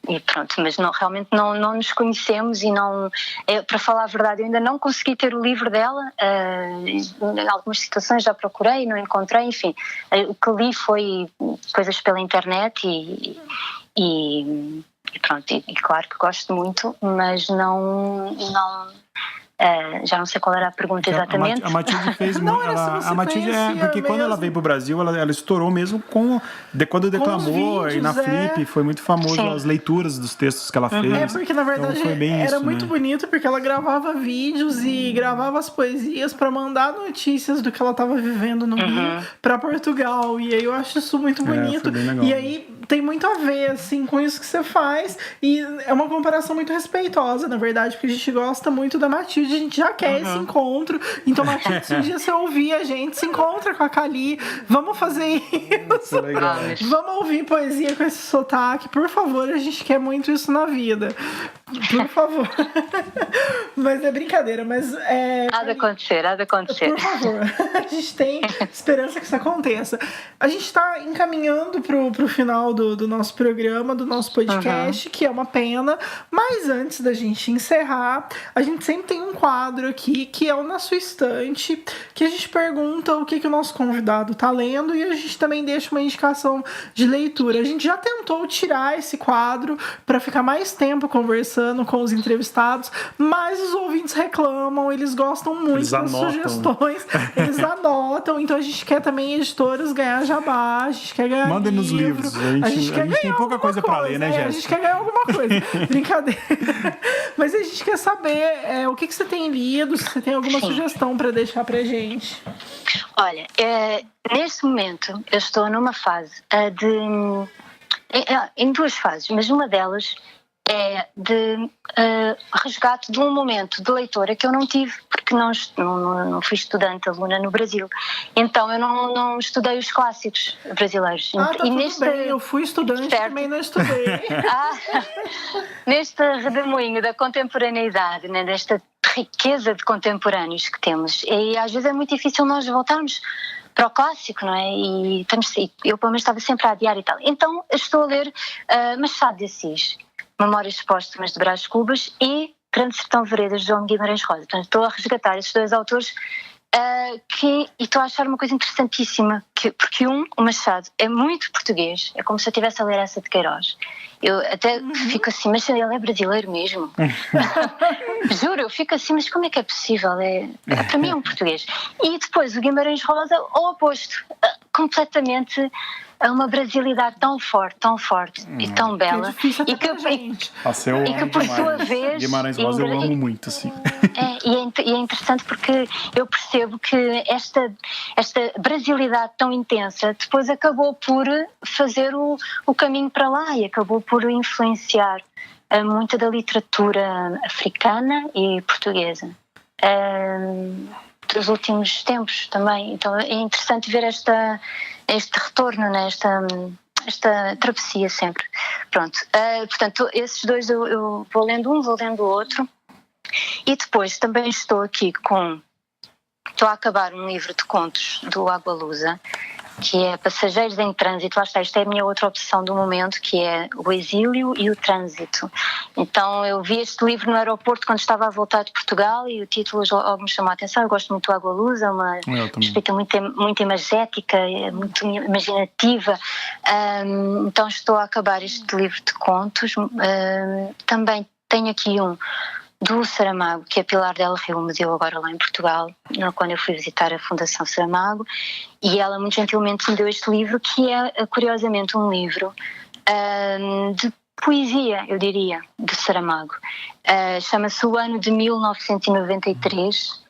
e pronto, mas realmente não nos conhecemos e não, para falar a verdade, eu ainda não consegui ter o livro dela. Em algumas situações já procurei, não encontrei, enfim, o que li foi coisas pela internet e pronto, e claro que gosto muito, mas não já não sei qual era a pergunta exatamente. A Matilde fez muito. A Matilde porque mesmo. Quando ela veio pro Brasil, ela estourou mesmo quando declamou vídeos, e na Flip, foi muito famoso. Sim. As leituras dos textos que ela fez. Porque na verdade então, foi bem era isso, muito bonito porque ela gravava vídeos e gravava as poesias para mandar notícias do que ela estava vivendo no Rio para Portugal, e aí eu acho isso muito bonito. Foi bem legal. E aí tem muito a ver assim com isso que você faz, e é uma comparação muito respeitosa, na verdade, porque a gente gosta muito da Matilde, a gente já quer esse encontro. Então, Matilde, se um dia você ouvir a gente, se encontra com a Cali, vamos fazer isso. Legal. Vamos ouvir poesia com esse sotaque, por favor, a gente quer muito isso na vida. Por favor. Mas é brincadeira, mas Há de acontecer. Por favor, a gente tem esperança que isso aconteça. A gente está encaminhando pro final do nosso programa, do nosso podcast, que é uma pena, mas antes da gente encerrar, a gente sempre tem um quadro aqui, que é o Na Sua Estante, que a gente pergunta o que o nosso convidado tá lendo e a gente também deixa uma indicação de leitura. A gente já tentou tirar esse quadro para ficar mais tempo conversando com os entrevistados, mas os ouvintes reclamam, eles gostam muito das sugestões, eles anotam, então a gente quer também editoras ganhar jabá, a gente quer ganhar Mandem nos livros, a gente tem pouca coisa para ler, né, Jéssica? A gente quer ganhar alguma coisa, brincadeira. Mas a gente quer saber o que você tem lido, se você tem alguma sugestão para deixar pra gente. Olha, neste momento eu estou numa fase em duas fases, mas uma delas é de resgate de um momento de leitora que eu não tive, porque não fui estudante, aluna no Brasil. Então eu não estudei os clássicos brasileiros. Tá tudo bem, eu fui estudante, certo? Também não estudei. Neste redemoinho da contemporaneidade, né, desta riqueza de contemporâneos que temos, e às vezes é muito difícil nós voltarmos para o clássico, não é? E eu pelo menos estava sempre a adiar e tal. Então estou a ler Machado de Assis, Memórias Póstumas de Brás Cubas e Grande Sertão Veredas de João Guimarães Rosa. Portanto, estou a resgatar estes dois autores e estou a achar uma coisa interessantíssima, porque o Machado é muito português, é como se eu estivesse a ler essa de Queiroz. Eu até fico assim, mas ele é brasileiro mesmo? Juro, eu fico assim, mas como é que é possível? Para mim é um português. E depois o Guimarães Rosa, ao oposto, completamente uma brasilidade tão forte e tão bela, e que por sua vez Guimarães Rosa eu amo muito, assim. E é interessante porque eu percebo que esta brasilidade tão intensa depois acabou por fazer o caminho para lá e acabou por influenciar muita da literatura africana e portuguesa dos últimos tempos também. Então é interessante ver este retorno, né? esta travessia sempre. Pronto, portanto esses dois eu vou lendo um, vou lendo o outro, e depois também estou a acabar um livro de contos do Agualusa, que é Passageiros em Trânsito. Lá está, isto é a minha outra obsessão do momento, que é o exílio e o trânsito. Então eu vi este livro no aeroporto quando estava a voltar de Portugal e o título logo me chamou a atenção. Eu gosto muito do Agualusa, uma escrita muito imagética, muito imaginativa. Então estou a acabar este livro de contos. Também tenho aqui um do Saramago, que a Pilar del Rio me deu agora lá em Portugal, quando eu fui visitar a Fundação Saramago, e ela muito gentilmente me deu este livro, que é, curiosamente, um livro de poesia, eu diria, de Saramago. Chama-se O Ano de 1993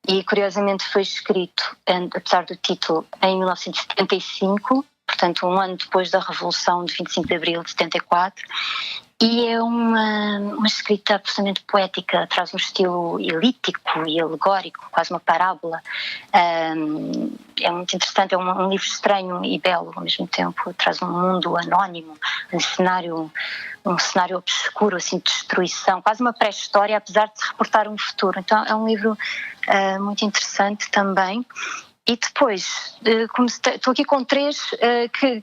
e, curiosamente, foi escrito, apesar do título, em 1975, portanto, um ano depois da Revolução de 25 de Abril de 74, e é uma escrita absolutamente poética, traz um estilo elítico e alegórico, quase uma parábola. É muito interessante, é um livro estranho e belo ao mesmo tempo, traz um mundo anónimo, um cenário obscuro, assim, de destruição, quase uma pré-história, apesar de se reportar um futuro. Então é um livro muito interessante também. E depois, estou aqui com 3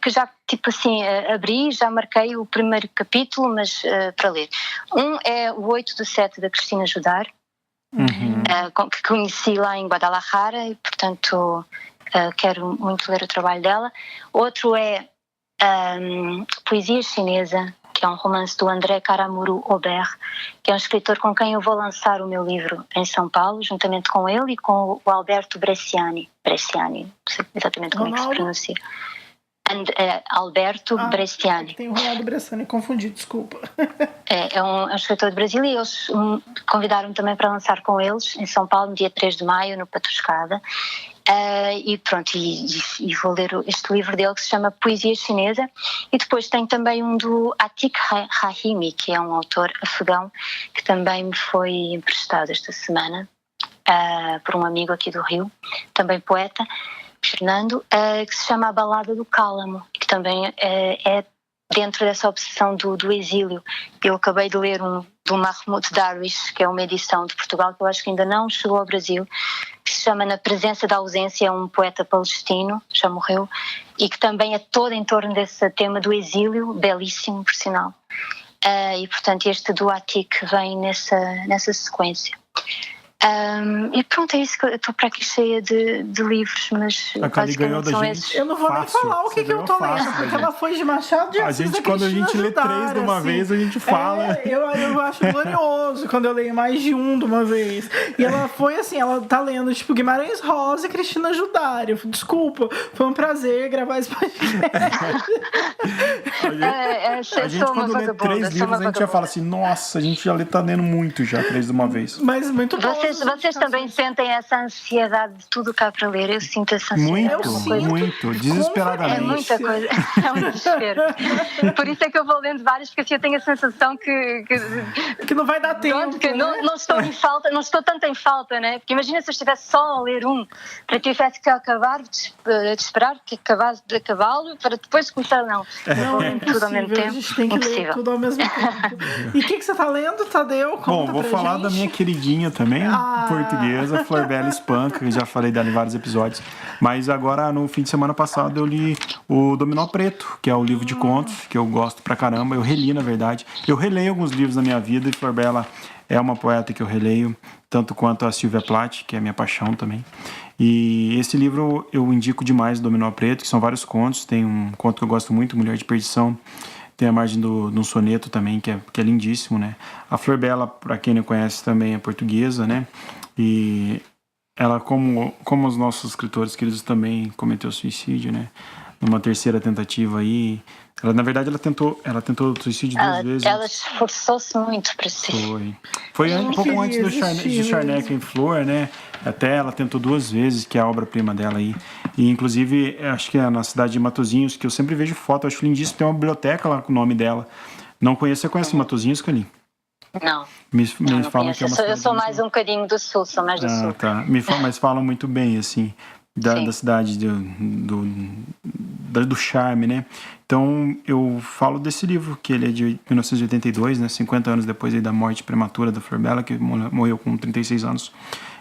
que já, tipo assim, abri, já marquei o primeiro capítulo, mas para ler. Um é o 8/7 da Cristina Judar, que conheci lá em Guadalajara e, portanto, quero muito ler o trabalho dela. Outro é Poesia Chinesa, que é um romance do André Karamuru Aubert, que é um escritor com quem eu vou lançar o meu livro em São Paulo, juntamente com ele e com o Alberto Bresciani, não sei exatamente como é que se pronuncia. Alberto Bresciani. Tem o Ronaldo Bresciani confundido, desculpa. É um escritor de Brasília e eles convidaram-me também para lançar com eles em São Paulo, no dia 3 de maio, no Patuscada. E pronto, e vou ler este livro dele que se chama Poesia Chinesa. E depois tem também um do Atik Rahimi, que é um autor afegão que também me foi emprestado esta semana por um amigo aqui do Rio, também poeta, Fernando, que se chama A Balada do Cálamo, que também é dentro dessa obsessão do exílio. Eu acabei de ler do Mahmoud Darwish, que é uma edição de Portugal que eu acho que ainda não chegou ao Brasil, que se chama Na Presença da Ausência, é um poeta palestino, já morreu, e que também é todo em torno desse tema do exílio, belíssimo, por sinal. E, portanto, este do Atik vem nessa sequência. E pronto, é isso, que eu estou para aqui cheia de livros, mas a Cali ganhou da gente. Esses. Eu não vou nem falar o que eu tô lendo, porque ela foi de Machado de Assis. Quando a gente lê 3 de uma vez, a gente fala. Eu acho glorioso quando eu leio mais de um de uma vez. E ela foi assim, ela tá lendo tipo Guimarães Rosa e Cristina Judário. Desculpa, foi um prazer gravar esse podcast. A gente quando lê 3 livros, a gente já fala assim, nossa, a gente já tá lendo muito já, 3 de uma vez. Mas muito bom. Vocês também sentem essa ansiedade de tudo cá para ler? Eu sinto essa ansiedade. Muito, desesperadamente. É muita coisa, é um desespero. Por isso é que eu vou lendo vários, porque assim eu tenho a sensação que não vai dar tempo. Que não estou em falta, não estou tanto em falta, né? Porque imagina se eu estivesse só a ler para que eu tivesse que acabar de esperar que acabasse de acabá-lo para depois começar, não. Não, é tudo ao mesmo tempo. A gente tem que ler tudo ao mesmo tempo. E o que você está lendo, Tadeu? Bom, vou falar da minha queridinha também, portuguesa, Florbela Espanca, que já falei dela em vários episódios. Mas agora, no fim de semana passado, eu li o Dominó Preto, que é o livro de contos, que eu gosto pra caramba. Eu reli, na verdade. Eu releio alguns livros na minha vida e Florbela é uma poeta que eu releio, tanto quanto a Sylvia Plath, que é a minha paixão também. E esse livro eu indico demais, Dominó Preto, que são vários contos. Tem um conto que eu gosto muito, Mulher de Perdição. Tem a margem de um soneto também, que é lindíssimo, né? A Florbela, para quem não conhece, também é portuguesa, né? E ela, como os nossos escritores queridos, também cometeu suicídio, né? Numa terceira tentativa aí. Ela, na verdade, ela tentou suicídio 2 vezes. Ela esforçou-se muito para si. Foi um pouco antes de Charneca em Flor, né? Até ela tentou 2 vezes, que é a obra-prima dela aí. E, inclusive, acho que é na cidade de Matozinhos, que eu sempre vejo foto, acho lindíssimo, tem uma biblioteca lá com o nome dela. Não conheço, você conhece Matozinhos, Cali? Não. Me falam que é uma eu sou mais um bocadinho do sul, sou mais do sul. Tá. Mas falam muito bem, assim, da cidade, do charme, né? Então, eu falo desse livro, que ele é de 1982, né? 50 anos depois aí da morte prematura da Florbela, que morreu com 36 anos.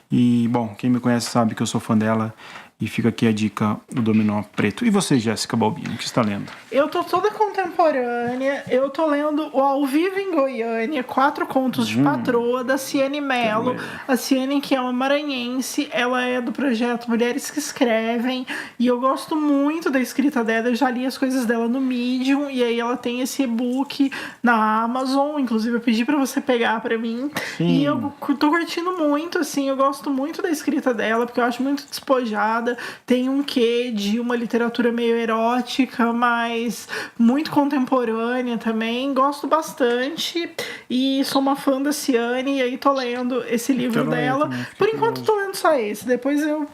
E, bom, quem me conhece sabe que eu sou fã dela. E fica aqui a dica do Dominó Preto. E você, Jéssica Balbino, o que está lendo? Eu tô toda contemporânea. Eu tô lendo o Ao Vivo em Goiânia, 4 contos de patroa, da Ciane Mello. A Ciane, que é uma maranhense, ela é do projeto Mulheres que Escrevem. E eu gosto muito da escrita dela. Eu já li as coisas dela no Medium. E aí ela tem esse e-book na Amazon. Inclusive, eu pedi pra você pegar pra mim. Sim. E eu tô curtindo muito, assim. Eu gosto muito da escrita dela, porque eu acho muito despojada. Tem um quê de uma literatura meio erótica, mas muito contemporânea também. Gosto bastante e sou uma fã da Ciane, e aí tô lendo esse livro dela. Por enquanto tô lendo só esse, depois eu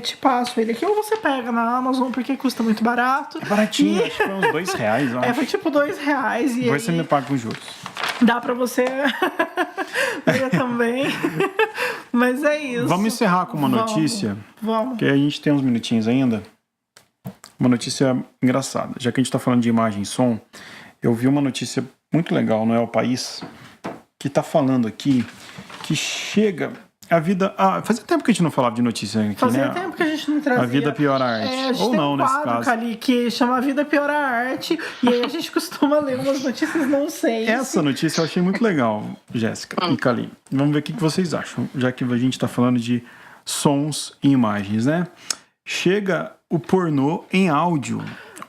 te passo ele aqui, ou você pega na Amazon, porque custa muito barato. É baratinho, acho que foi uns R$2, eu acho. Foi tipo R$2. E Depois você me paga com juros. dá pra você ler também. Mas é isso. Vamos encerrar com uma notícia. Vamos. Que a gente tem uns minutinhos ainda. Uma notícia engraçada. Já que a gente está falando de imagem e som, eu vi uma notícia muito legal no El País, que está falando aqui que chega a vida... fazia tempo que a gente não falava de notícia aqui, Fazia né? tempo que a gente não trazia. A vida piora a arte. A gente Ou tem não, um nesse quadro, caso. Cali, que chama A Vida Piora a Arte, e aí a gente costuma ler umas notícias, não sei. Essa notícia eu achei muito legal, Jéssica e Cali. Vamos ver o que vocês acham, já que a gente está falando de sons e imagens, né? Chega o pornô em áudio.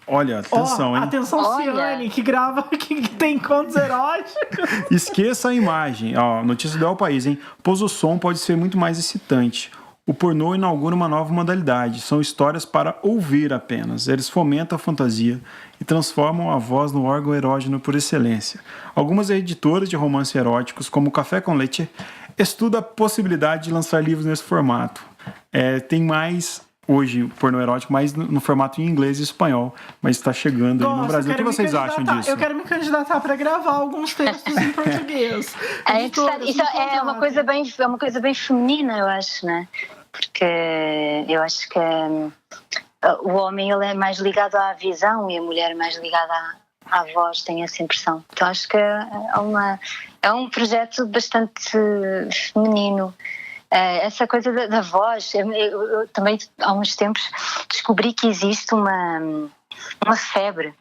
Olha, atenção, hein? Atenção, Ciane, que grava, que tem contos eróticos. Esqueça a imagem. Notícia do El País, hein? Pois o som pode ser muito mais excitante. O pornô inaugura uma nova modalidade. São histórias para ouvir apenas. Eles fomentam a fantasia e transformam a voz no órgão erógeno por excelência. Algumas editoras de romances eróticos, como Café com Leite, estudam a possibilidade de lançar livros nesse formato. Tem mais... Hoje, o pornô erótico, mais no formato em inglês e espanhol, mas está chegando aí no Brasil. O que vocês acham disso? Eu quero me candidatar para gravar alguns textos em português. Isso é uma coisa bem feminina, eu acho, né? Porque eu acho que o homem ele é mais ligado à visão e a mulher é mais ligada à voz, tenho essa impressão. Então acho que é um projeto bastante feminino. Essa coisa da voz, eu também há uns tempos descobri que existe uma febre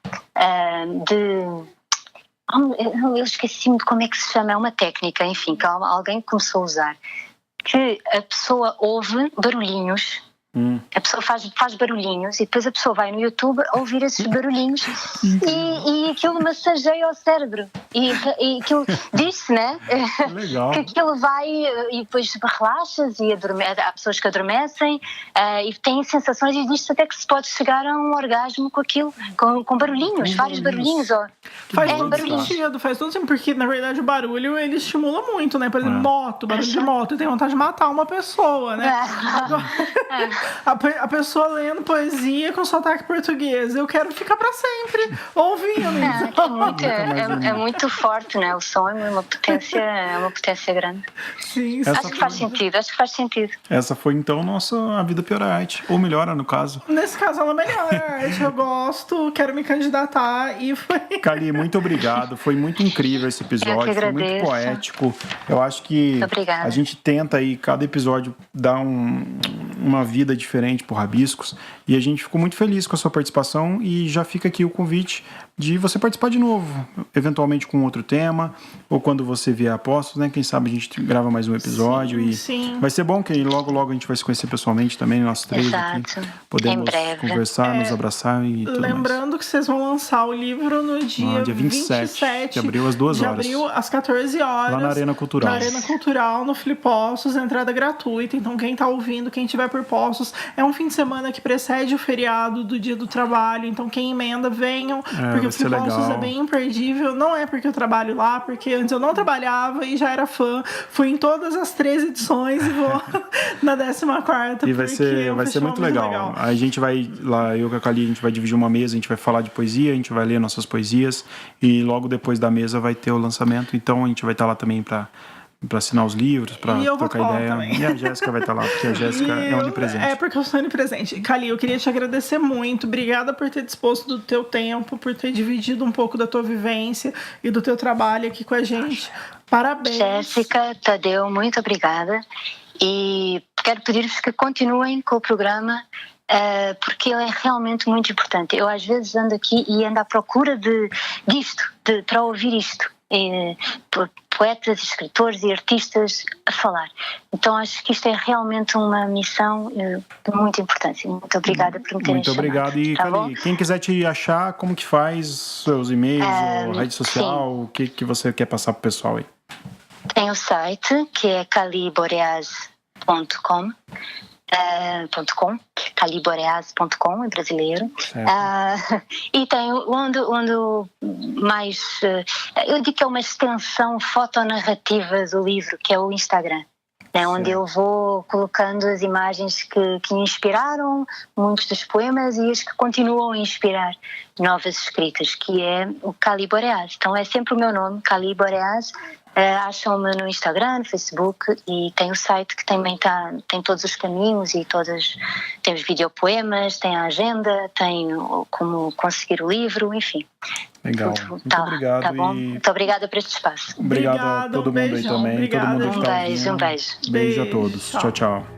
eu esqueci-me de como é que se chama, é uma técnica, enfim, que alguém começou a usar, que a pessoa ouve barulhinhos. A pessoa faz barulhinhos e depois a pessoa vai no YouTube a ouvir esses barulhinhos e aquilo massageia o cérebro e aquilo diz-se, né? Legal. Que aquilo vai e depois relaxas e há pessoas que adormecem e têm sensações e diz-se até que se pode chegar a um orgasmo com aquilo, com barulhinhos, vários barulhinhos. Faz todo sentido, porque na verdade o barulho ele estimula muito, né? Por exemplo, barulho de moto, tem vontade de matar uma pessoa, né? A pessoa lendo poesia com sotaque português. Eu quero ficar pra sempre ouvindo. É muito forte, né? O som é uma potência grande. Sim, acho que faz sentido. Essa foi então A Vida Piora a Arte. Ou melhora, no caso. Nesse caso, ela melhora a arte. Eu gosto, quero me candidatar e foi. Cali, muito obrigado. Foi muito incrível esse episódio. Foi muito poético. Eu acho que a gente tenta aí, cada episódio, dar uma vida diferente pro Rabiscos, e a gente ficou muito feliz com a sua participação, e já fica aqui o convite de você participar de novo, eventualmente com outro tema, ou quando você vier a postos, né? Quem sabe a gente grava mais um episódio. Sim. Vai ser bom que logo a gente vai se conhecer pessoalmente também, nós três aqui. Podemos conversar, nos abraçar e tudo lembrando mais. Que vocês vão lançar o livro no dia 27 de abril, às 2 horas. De abril, às 14 horas. Lá na Arena Cultural. Na Arena Cultural, no Filipostos, entrada gratuita. Então quem tá ouvindo, quem tiver por Postos, é um fim de semana que precede o feriado do Dia do Trabalho. Então quem emenda, venham, porque o Filipostos é bem imperdível. Não é porque eu trabalho lá, porque antes eu não trabalhava e já era fã. Fui em todas as 3 edições e vou na 14ª. E vai ser muito legal. A gente vai lá, eu com a Cali, a gente vai dividir uma mesa, a gente vai falar de poesia, a gente vai ler nossas poesias, e logo depois da mesa vai ter o lançamento. Então a gente vai estar lá também para assinar os livros, para trocar ideia. Também. E a Jéssica vai estar lá, porque a Jéssica é onipresente. Porque eu sou onipresente. Cali, eu queria te agradecer muito. Obrigada por ter disposto do teu tempo, por ter dividido um pouco da tua vivência e do teu trabalho aqui com a gente. Parabéns. Jéssica, Tadeu, muito obrigada. E quero pedir-vos que continuem com o programa porque ele é realmente muito importante. Eu às vezes ando aqui e ando à procura para ouvir isto. Poetas, escritores e artistas a falar. Então acho que isto é realmente uma missão de muita importância. Muito obrigada por me terem Muito obrigado. E Cali, quem quiser te achar, como que faz? Seus e-mails ou rede social? Sim. O que você quer passar pro pessoal aí? Tem o site, que é caliboreas.com, caliboreas.com, em brasileiro, e tem onde mais, eu digo que é uma extensão fotonarrativa do livro, que é o Instagram, né, onde eu vou colocando as imagens que me inspiraram, muitos dos poemas e as que continuam a inspirar novas escritas, que é o Cali Boreas. Então é sempre o meu nome, Cali Boreas. Acham-me no Instagram, no Facebook, e tem o site que também tem todos os caminhos e tem os videopoemas, tem a agenda, tem como conseguir o livro, enfim. Legal. Muito obrigado. Tá bom? Muito obrigada por este espaço. Obrigado a todo mundo aí também. Obrigada. Todo mundo que tá ouvindo. Um beijo. Beijo a todos. Tchau, tchau.